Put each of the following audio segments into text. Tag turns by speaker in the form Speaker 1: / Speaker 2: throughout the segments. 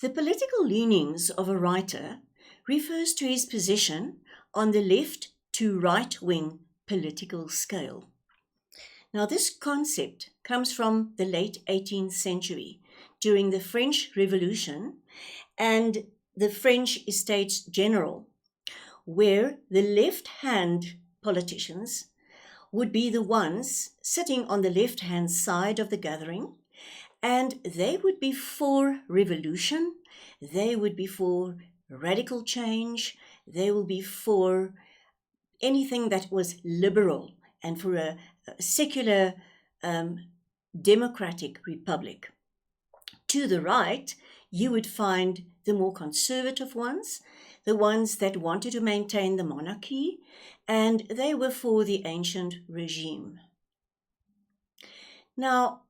Speaker 1: The political leanings of a writer refers to his position on the left to right-wing political scale. Now, this concept comes from the late 18th century during the French Revolution and the French Estates General, where the left-hand politicians would be the ones sitting on the left-hand side of the gathering, and they would be for revolution, they would be for radical change, they will be for anything that was liberal and for a secular democratic republic. To the right, you would find the more conservative ones, the ones that wanted to maintain the monarchy, and they were for the ancient regime. Now,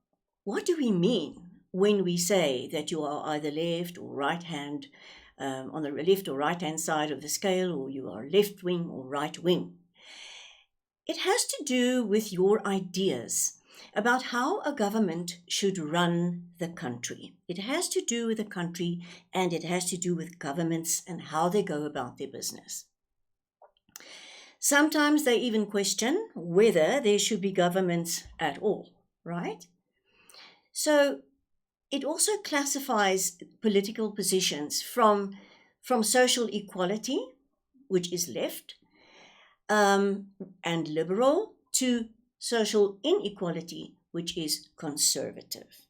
Speaker 1: what do we mean when we say that you are either left or right hand, on the left or right hand side of the scale, or you are left wing or right wing? It has to do with your ideas about how a government should run the country. It has to do with the country, and it has to do with governments and how they go about their business. Sometimes they even question whether there should be governments at all, right? So it also classifies political positions from social equality, which is left, and liberal, to social inequality, which is conservative.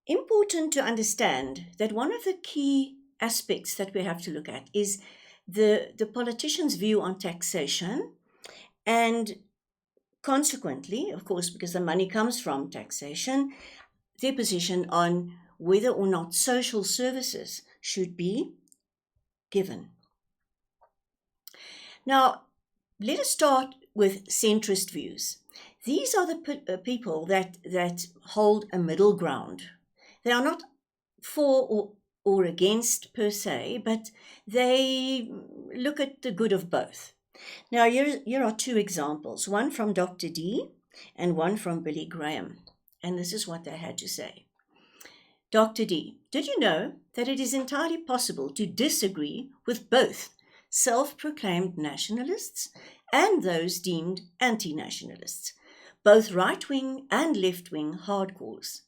Speaker 1: Important to understand that one of the key aspects that we have to look at is the politician's view on taxation, and consequently, of course, because the money comes from taxation, their position on whether or not social services should be given. Now, let us start with centrist views. These are the people that hold a middle ground. They are not for or against per se, but they look at the good of both. Now, here are two examples, one from Dr. D and one from Billy Graham. And this is what they had to say. Dr. D, did you know that it is entirely possible to disagree with both self-proclaimed nationalists and those deemed anti-nationalists, both right-wing and left-wing hardcores,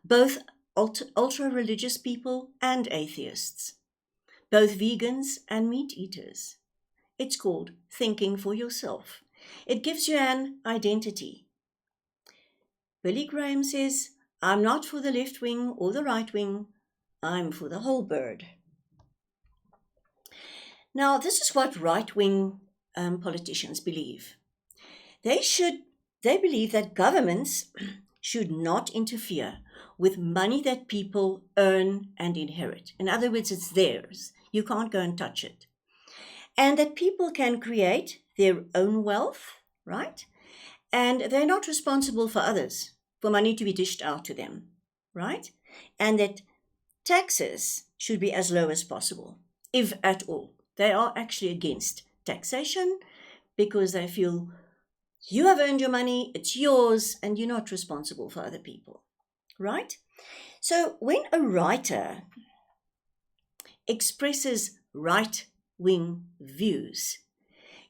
Speaker 1: both ultra-religious people and atheists, both vegans and meat eaters? It's called thinking for yourself. It gives you an identity. Billy Graham says, I'm not for the left wing or the right wing, I'm for the whole bird. Now, this is what right-wing politicians believe. They believe that governments should not interfere with money that people earn and inherit. In other words, it's theirs. You can't go and touch it. And that people can create their own wealth, right? And they're not responsible for others, for money to be dished out to them, right? And that taxes should be as low as possible, if at all. They are actually against taxation because they feel you have earned your money, it's yours, and you're not responsible for other people, right? So when a writer expresses right-wing views,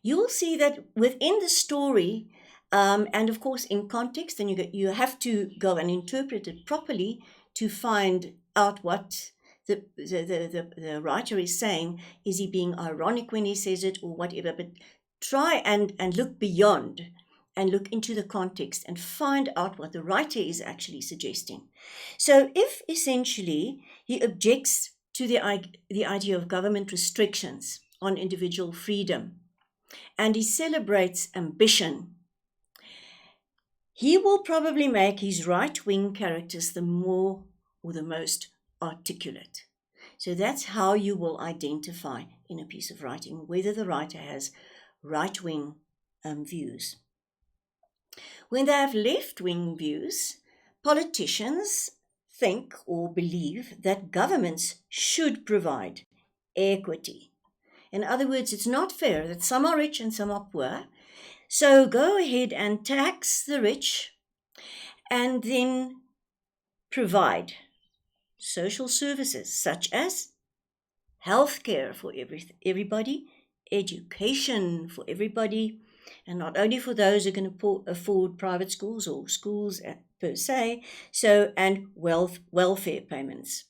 Speaker 1: you'll see that within the story, and of course in context, and you have to go and interpret it properly to find out what the writer is saying. Is he being ironic when he says it or whatever? But try and look beyond and look into the context and find out what the writer is actually suggesting. So if essentially he objects to the idea of government restrictions on individual freedom, and he celebrates ambition, he will probably make his right-wing characters the more or the most articulate. So that's how you will identify in a piece of writing whether the writer has right-wing views. When they have left-wing views, politicians think or believe that governments should provide equity. In other words, it's not fair that some are rich and some are poor. So go ahead and tax the rich and then provide social services such as healthcare for everybody, education for everybody, and not only for those who can afford private schools or schools per se, and welfare payments.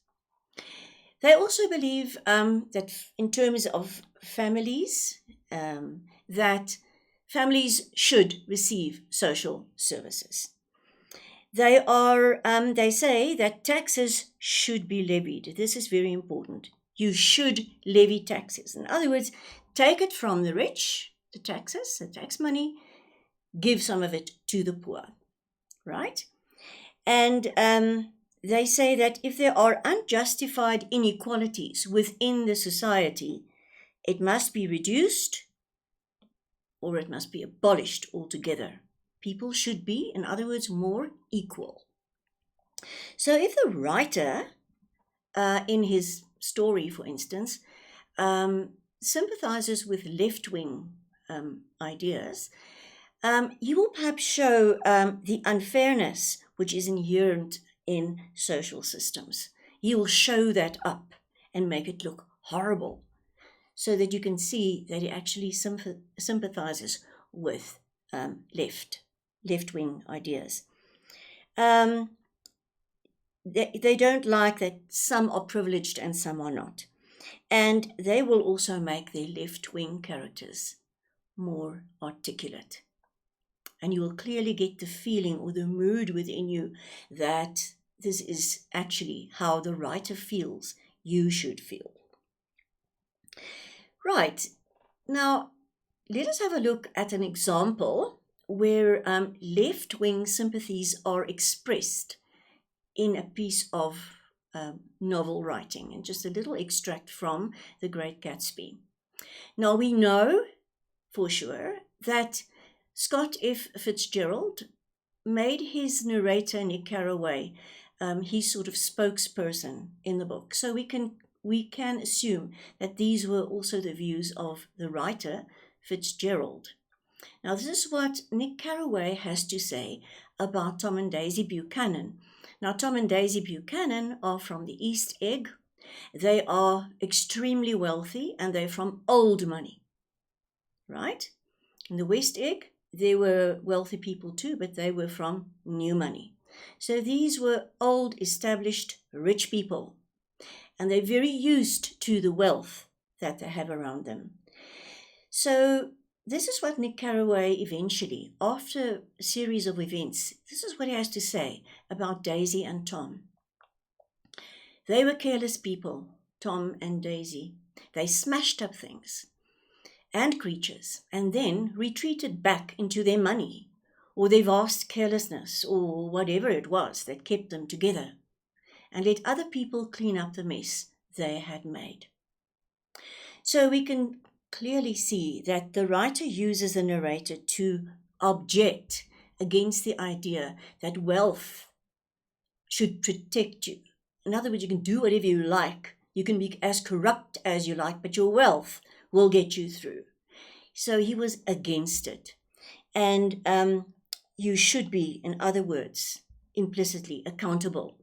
Speaker 1: They also believe that in terms of families, that families should receive social services. They say that taxes should be levied. This is very important. You should levy taxes. In other words, take it from the rich, the taxes, the tax money, give some of it to the poor, right? And they say that if there are unjustified inequalities within the society, it must be reduced or it must be abolished altogether. People should be, in other words, more equal. So if the writer, in his story, for instance, sympathizes with left-wing ideas, he will perhaps show the unfairness which is inherent in social systems. He will show that up and make it look horrible so that you can see that he actually sympathizes with left-wing ideas. They don't like that some are privileged and some are not. And they will also make their left-wing characters more articulate. And you will clearly get the feeling or the mood within you that this is actually how the writer feels you should feel. Right. Now, let us have a look at an example where left-wing sympathies are expressed in a piece of novel writing, and just a little extract from The Great Gatsby. Now, we know for sure that Scott F. Fitzgerald made his narrator, Nick Carraway, his sort of spokesperson in the book. So we can assume that these were also the views of the writer, Fitzgerald. Now, this is what Nick Carraway has to say about Tom and Daisy Buchanan. Now, Tom and Daisy Buchanan are from the East Egg. They are extremely wealthy and they're from old money, right? In the West Egg, there were wealthy people too, but they were from new money. So these were old, established, rich people, and they're very used to the wealth that they have around them. So this is what Nick Carraway eventually, after a series of events, this is what he has to say about Daisy and Tom. They were careless people, Tom and Daisy. They smashed up things and creatures and then retreated back into their money or their vast carelessness or whatever it was that kept them together and let other people clean up the mess they had made. So we can clearly see that the writer uses the narrator to object against the idea that wealth should protect you. In other words, you can do whatever you like. You can be as corrupt as you like, but your wealth will get you through. So he was against it. And you should be, in other words, implicitly accountable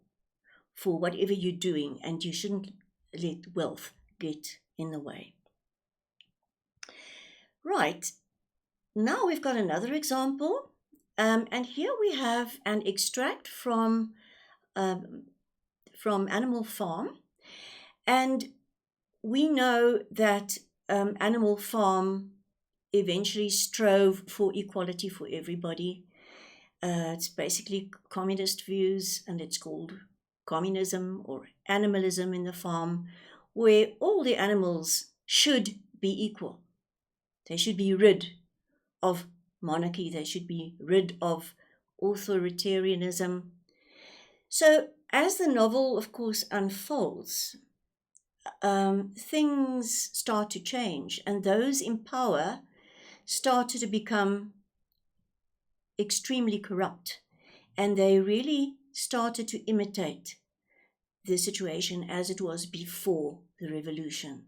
Speaker 1: for whatever you're doing, and you shouldn't let wealth get in the way. Right, now we've got another example, and here we have an extract from Animal Farm, and we know that Animal Farm eventually strove for equality for everybody. It's basically communist views, and it's called communism or animalism in the farm, where all the animals should be equal. They should be rid of monarchy. They should be rid of authoritarianism. So as the novel, of course, unfolds, things start to change, and those in power started to become extremely corrupt, and they really started to imitate the situation as it was before the revolution.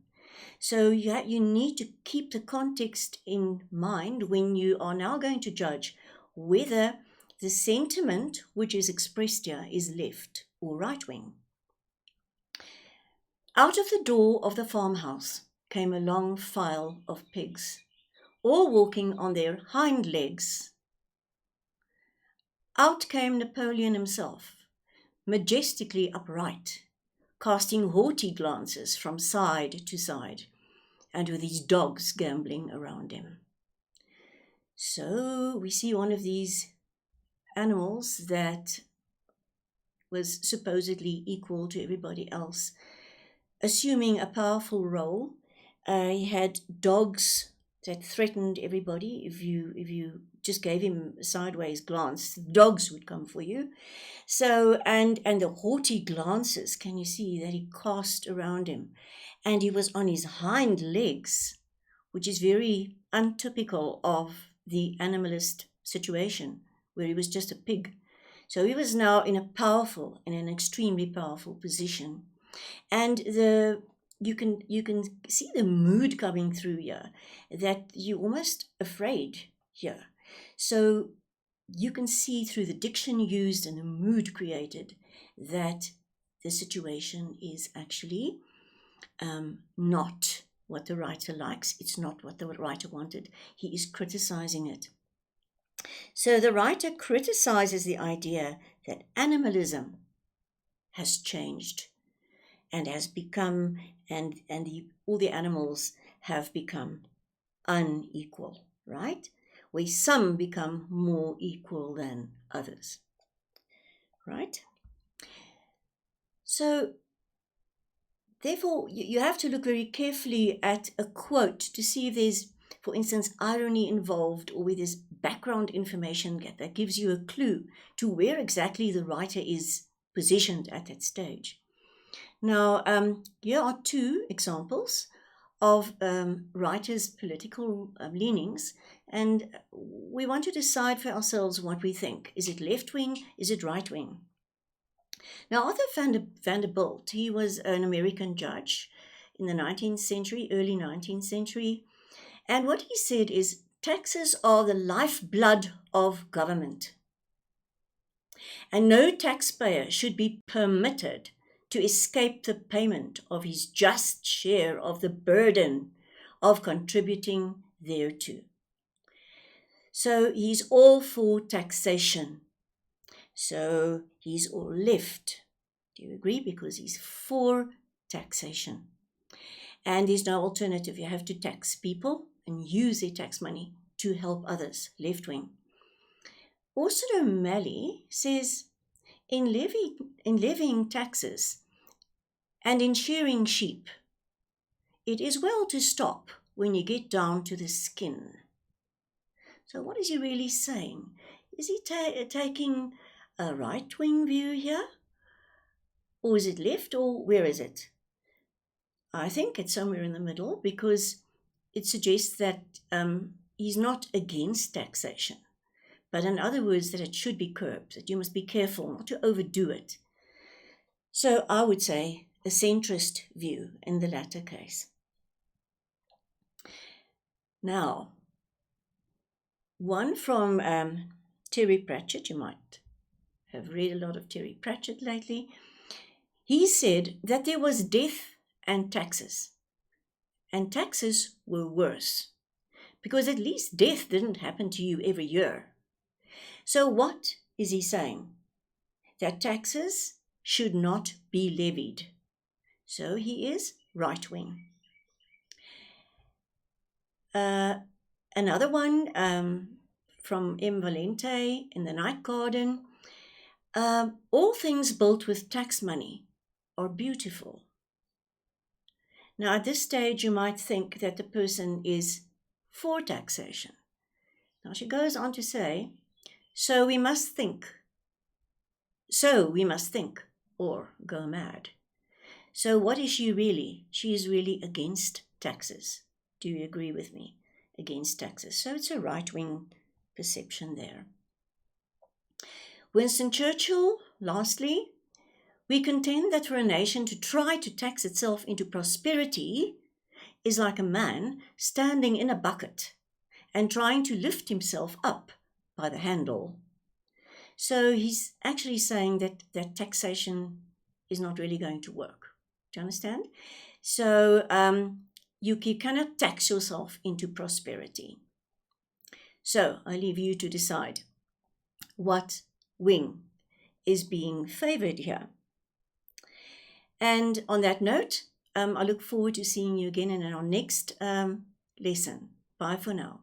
Speaker 1: So you need to keep the context in mind when you are now going to judge whether the sentiment which is expressed here is left or right wing. Out of the door of the farmhouse came a long file of pigs, all walking on their hind legs. Out came Napoleon himself, majestically upright, casting haughty glances from side to side, and with his dogs gambling around him. So we see one of these animals that was supposedly equal to everybody else, assuming a powerful role. He had dogs that threatened everybody. If you just gave him a sideways glance, dogs would come for you. So and the haughty glances, can you see that he cast around him? And he was on his hind legs, which is very untypical of the animalist situation, where he was just a pig. So he was now in an extremely powerful position. And you can see the mood coming through here, that you're almost afraid here. So you can see through the diction used and the mood created that the situation is actually not what the writer likes. It's not what the writer wanted. He is criticizing it. So the writer criticizes the idea that animalism has changed and has become, all the animals have become unequal, right? Where some become more equal than others, right? So therefore, you have to look very carefully at a quote to see if there's, for instance, irony involved, or where there's background information that gives you a clue to where exactly the writer is positioned at that stage. Now, here are two examples of writers' political leanings, and we want to decide for ourselves what we think. Is it left-wing? Is it right-wing? Now, Arthur Vanderbilt, he was an American judge in the 19th century, early 19th century, and what he said is, taxes are the lifeblood of government, and no taxpayer should be permitted to escape the payment of his just share of the burden of contributing thereto. So he's all for taxation. So he's all left. Do you agree? Because he's for taxation. And there's no alternative. You have to tax people and use their tax money to help others, left wing. Orson O'Malley says, in levying taxes and in shearing sheep, it is well to stop when you get down to the skin. So what is he really saying? Is he taking a right-wing view here? Or is it left, or where is it? I think it's somewhere in the middle, because it suggests that he's not against taxation, but in other words, that it should be curbed, that you must be careful not to overdo it. So I would say a centrist view in the latter case. Now, one from Terry Pratchett, you might have read a lot of Terry Pratchett lately. He said that there was death and taxes were worse, because at least death didn't happen to you every year. So what is he saying? That taxes should not be levied. So he is right-wing. Another one from M. Valente in The Night Garden. All things built with tax money are beautiful. Now, at this stage, you might think that the person is for taxation. Now, she goes on to say, so we must think, or go mad. So what is she really? She is really against taxes. Do you agree with me? Against taxes. So it's a right-wing perception there. Winston Churchill, lastly, we contend that for a nation to try to tax itself into prosperity is like a man standing in a bucket and trying to lift himself up by the handle. So he's actually saying that taxation is not really going to work Do you understand? So you cannot tax yourself into prosperity. So I leave you to decide what wing is being favored here. And on that note, I look forward to seeing you again in our next lesson. Bye for now.